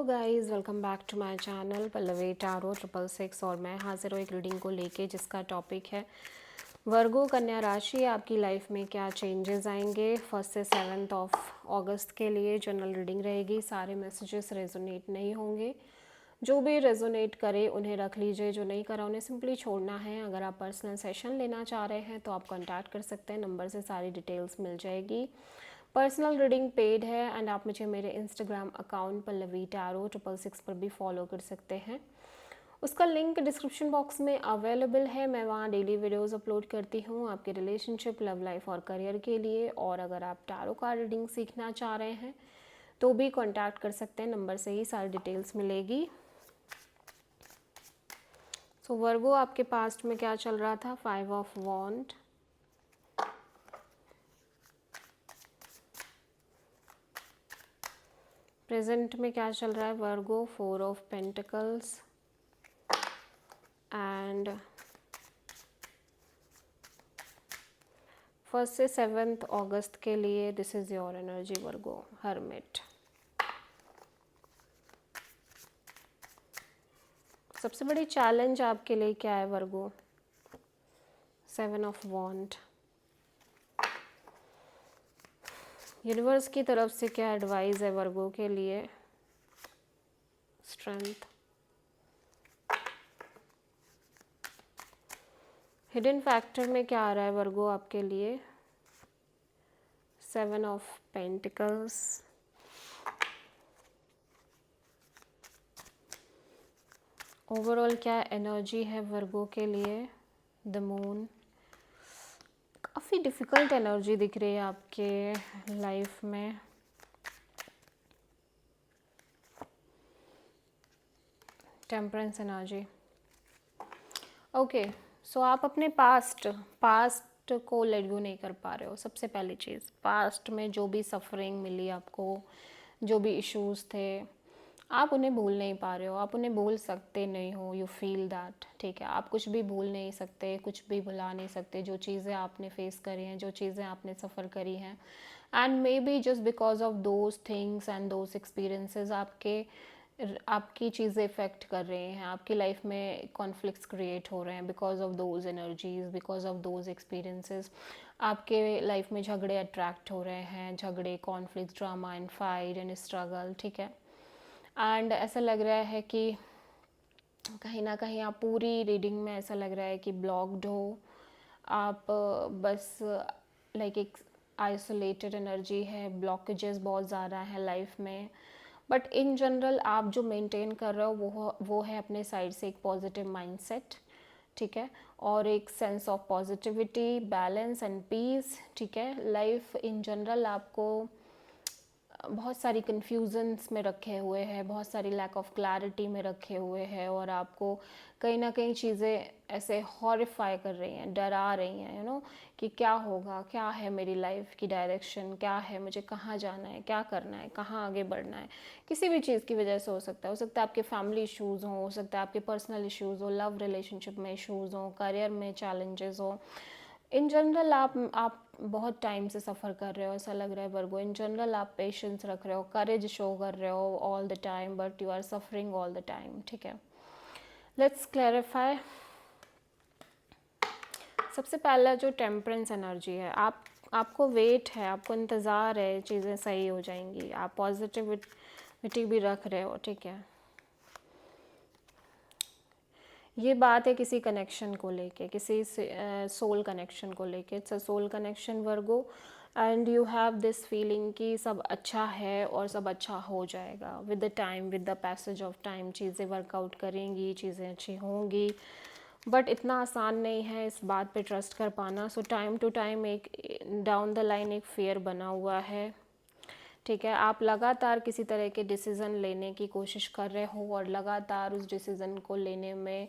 Guys welcome back to my channel Pallavi tarot 666 और मैं हाजिर हूँ एक रीडिंग को लेके जिसका टॉपिक है वर्गो कन्या राशि। आपकी लाइफ में क्या चेंजेस आएंगे 1 से 7 अगस्त के लिए जनरल रीडिंग रहेगी। सारे मैसेजेस रेजोनेट नहीं होंगे, जो भी रेजोनेट करे उन्हें रख लीजिए, जो नहीं करा उन्हें सिंपली छोड़ना है। अगर आप पर्सनल सेशन लेना चाह रहे हैं तो आप कॉन्टैक्ट कर सकते हैं, नंबर से सारी डिटेल्स मिल जाएगी। पर्सनल रीडिंग पेड है एंड आप मुझे मेरे इंस्टाग्राम अकाउंट पल्लवी टारो 666 पर भी फॉलो कर सकते हैं। उसका लिंक डिस्क्रिप्शन बॉक्स में अवेलेबल है। मैं वहाँ डेली वीडियोस अपलोड करती हूँ आपके रिलेशनशिप, लव लाइफ और करियर के लिए। और अगर आप टारो का रीडिंग सीखना चाह रहे हैं तो भी कॉन्टैक्ट कर सकते हैं, नंबर से ही सारी डिटेल्स मिलेगी। सो वर्गो, आपके पास्ट में क्या चल रहा था? 5 ऑफ वॉन्ड, प्रेजेंट में क्या चल रहा है वर्गो? 4 ऑफ पेंटिकल्स एंड 1 से 7 अगस्त के लिए this is your energy Virgo, hermit. सबसे बड़ी चैलेंज आपके लिए क्या है वर्गो? 7 ऑफ वॉन्ड। यूनिवर्स की तरफ से क्या एडवाइस है वर्गो के लिए? स्ट्रेंथ। हिडन फैक्टर में क्या आ रहा है वर्गो आपके लिए? 7 ऑफ पेंटिकल्स, ओवरऑल क्या एनर्जी है वर्गो के लिए? The moon. काफ़ी डिफ़िकल्ट एनर्जी दिख रही है आपके लाइफ में। Temperance energy. ओके, सो आप अपने पास्ट को लेट गो नहीं कर पा रहे हो। सबसे पहली चीज़, पास्ट में जो भी सफरिंग मिली आपको, जो भी इश्यूज थे, आप उन्हें भूल नहीं पा रहे हो। आप उन्हें भूल सकते नहीं हो। यू फील दैट, ठीक है। आप कुछ भी भूल नहीं सकते, कुछ भी भुला नहीं सकते। जो चीज़ें आपने फेस करी हैं, जो चीज़ें आपने सफ़र करी हैं, and may be just because of those things and those experiences आपकी चीज़ें इफ़ेक्ट कर रही हैं। आपकी लाइफ में कॉन्फ्लिक्ट्स क्रिएट हो रहे हैं because of those energies, because of those experiences. आपके लाइफ में झगड़े अट्रैक्ट हो रहे हैं, झगड़े, conflict, drama and fight and struggle, ठीक है। एंड ऐसा लग रहा है कि कहीं ना कहीं आप पूरी रीडिंग में ऐसा लग रहा है कि ब्लॉक्ड हो आप। बस लाइक एक आइसोलेटेड एनर्जी है, ब्लॉकेजेस बहुत ज़्यादा है लाइफ में। बट इन जनरल आप जो मेंटेन कर रहे हो वो है अपने साइड से एक पॉजिटिव माइंडसेट, ठीक है, और एक sense of positivity, balance and peace, ठीक है। लाइफ इन जनरल आपको बहुत सारी कन्फ्यूजन्स में रखे हुए हैं, बहुत सारी लैक ऑफ क्लैरिटी में रखे हुए हैं, और आपको कहीं ना कहीं चीज़ें ऐसे हॉरिफाई कर रही हैं, डरा रही हैं, कि क्या होगा, क्या है मेरी लाइफ की डायरेक्शन, क्या है, मुझे कहाँ जाना है, क्या करना है, कहाँ आगे बढ़ना है। किसी भी चीज़ की वजह से हो सकता है आपके फैमिली इश्यूज़ हो सकता है आपके पर्सनल इश्यूज़ हो, लव रिलेशनशिप में इश्यूज़ हो, करियर में चैलेंजेस हो। इन जनरल आप बहुत टाइम से सफ़र कर रहे हो, ऐसा लग रहा है वर्गो। इन जनरल आप पेशेंस रख रहे हो, करेज शो कर रहे हो all the time, but you are suffering all the time, ठीक है। Let's clarify. सबसे पहला जो टेम्परेंस एनर्जी है, आपको वेट है, आपको इंतज़ार है, चीज़ें सही हो जाएंगी। आप पॉजिटिविटी भी रख रहे हो, ठीक है। ये बात है किसी कनेक्शन को लेके, किसी सोल कनेक्शन को लेके। It's a soul connection Virgo, and you have this feeling कि सब अच्छा है और सब अच्छा हो जाएगा with the time, with the passage of time. चीज़ें वर्कआउट करेंगी, चीज़ें अच्छी होंगी, बट इतना आसान नहीं है इस बात पे ट्रस्ट कर पाना। सो टाइम टू टाइम एक डाउन द लाइन एक फेयर बना हुआ है, ठीक है। आप लगातार किसी तरह के डिसीज़न लेने की कोशिश कर रहे हो और लगातार उस डिसीज़न को लेने में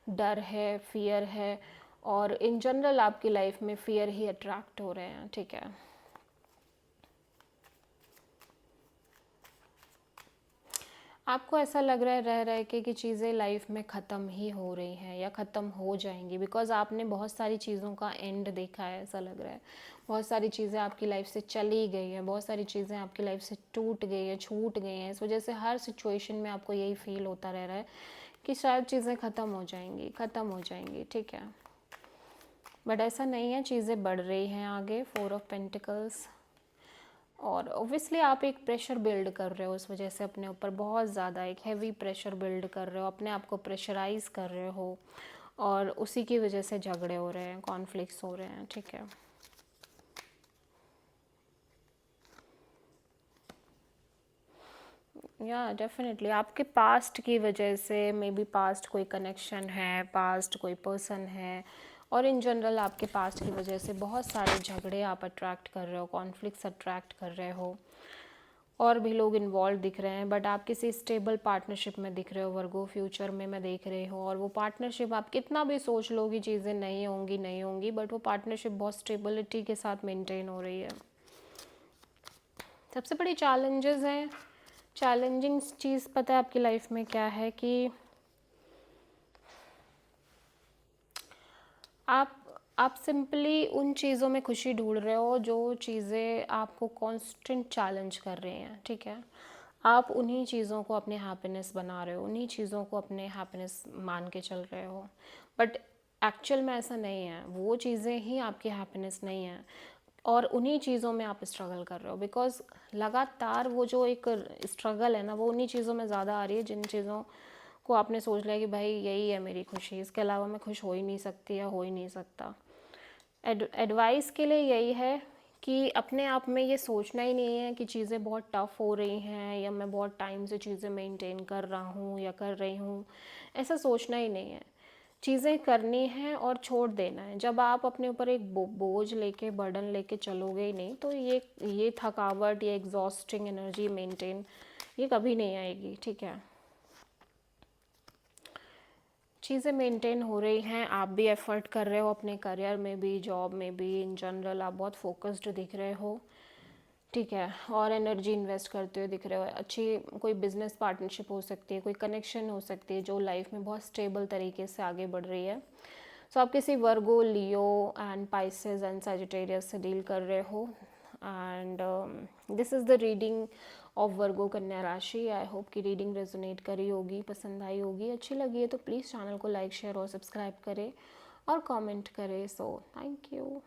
डर है, फियर है, और इन जनरल आपकी लाइफ में फियर ही अट्रैक्ट हो रहे हैं, ठीक है। आपको ऐसा लग रहा है रह रह के कि चीज़ें लाइफ में ख़त्म ही हो रही हैं या ख़त्म हो जाएंगी, बिकॉज़ आपने बहुत सारी चीज़ों का एंड देखा है, ऐसा लग रहा है। बहुत सारी चीज़ें आपकी लाइफ से चली गई हैं, बहुत सारी चीज़ें आपकी लाइफ से टूट गई हैं, छूट गई हैं। इस वजह से हर सिचुएशन में आपको यही फील होता रह रहा है कि शायद चीज़ें ख़त्म हो जाएंगी, ख़त्म हो जाएंगी, ठीक है। बट ऐसा नहीं है, चीज़ें बढ़ रही हैं आगे। 4 ऑफ पेंटिकल्स, और ओब्वियसली आप एक प्रेशर बिल्ड कर रहे हो, उस वजह से अपने ऊपर बहुत ज़्यादा एक हैवी प्रेशर बिल्ड कर रहे हो, अपने आप को प्रेशराइज कर रहे हो, और उसी की वजह से झगड़े हो रहे हैं, कॉन्फ्लिक्ट्स हो रहे हैं, ठीक है। या डेफिनेटली आपके पास्ट की वजह से, मे बी पास्ट कोई कनेक्शन है, पास्ट कोई पर्सन है, और इन जनरल आपके पास्ट की वजह से बहुत सारे झगड़े आप अट्रैक्ट कर रहे हो, कॉन्फ्लिक्ट्स अट्रैक्ट कर रहे हो, और भी लोग इन्वॉल्व दिख रहे हैं। बट आप किसी स्टेबल पार्टनरशिप में दिख रहे हो वर्गो, फ्यूचर में मैं देख रही हूँ। और वो पार्टनरशिप आप कितना भी सोच लो कि चीज़ें नहीं होंगी नहीं होंगी, बट वो पार्टनरशिप बहुत स्टेबिलिटी के साथ मेंटेन हो रही है। सबसे बड़ी चैलेंजेस हैं, चैलेंजिंग चीज़ पता है आपकी लाइफ में क्या है कि आप सिंपली उन चीज़ों में खुशी ढूंढ रहे हो जो चीज़ें आपको कांस्टेंट चैलेंज कर रही हैं, ठीक है। आप उन्हीं चीज़ों को अपने हैप्पीनेस बना रहे हो, उन्हीं चीज़ों को अपने हैप्पीनेस मान के चल रहे हो, बट एक्चुअल में ऐसा नहीं है। वो चीज़ें ही आपकी हैप्पीनेस नहीं है, और उन्हीं चीज़ों में आप स्ट्रगल कर रहे हो, बिकॉज लगातार वो जो एक स्ट्रगल है ना, वो उन्हीं चीज़ों में ज़्यादा आ रही है जिन चीज़ों को आपने सोच लिया कि भाई यही है मेरी खुशी, इसके अलावा मैं खुश हो ही नहीं सकती या हो ही नहीं सकता। एडवाइस के लिए यही है कि अपने आप में ये सोचना ही नहीं है कि चीज़ें बहुत टफ़ हो रही हैं या मैं बहुत टाइम से चीज़ें मेंटेन कर रहा हूँ या कर रही हूँ, ऐसा सोचना ही नहीं है। चीज़ें करनी है और छोड़ देना है। जब आप अपने ऊपर एक बोझ लेके, बर्डन लेके चलोगे ही नहीं, तो ये थकावट, ये एग्जॉस्टिंग एनर्जी मेंटेन ये कभी नहीं आएगी, ठीक है। चीज़ें मेंटेन हो रही हैं, आप भी एफर्ट कर रहे हो अपने करियर में भी, जॉब में भी, इन जनरल आप बहुत फोकस्ड दिख रहे हो, ठीक है, और एनर्जी इन्वेस्ट करते हुए दिख रहे हो। अच्छी कोई बिजनेस पार्टनरशिप हो सकती है, कोई कनेक्शन हो सकती है जो लाइफ में बहुत स्टेबल तरीके से आगे बढ़ रही है। सो आप किसी Virgo, Leo and Pisces and Sagittarius से डील कर रहे हो, and this is the reading of Virgo कन्या राशि। आई होप कि रीडिंग रेजोनेट करी होगी, पसंद आई होगी, अच्छी लगी है तो प्लीज़ चैनल को लाइक, शेयर और सब्सक्राइब करें और कमेंट करें। So thank you.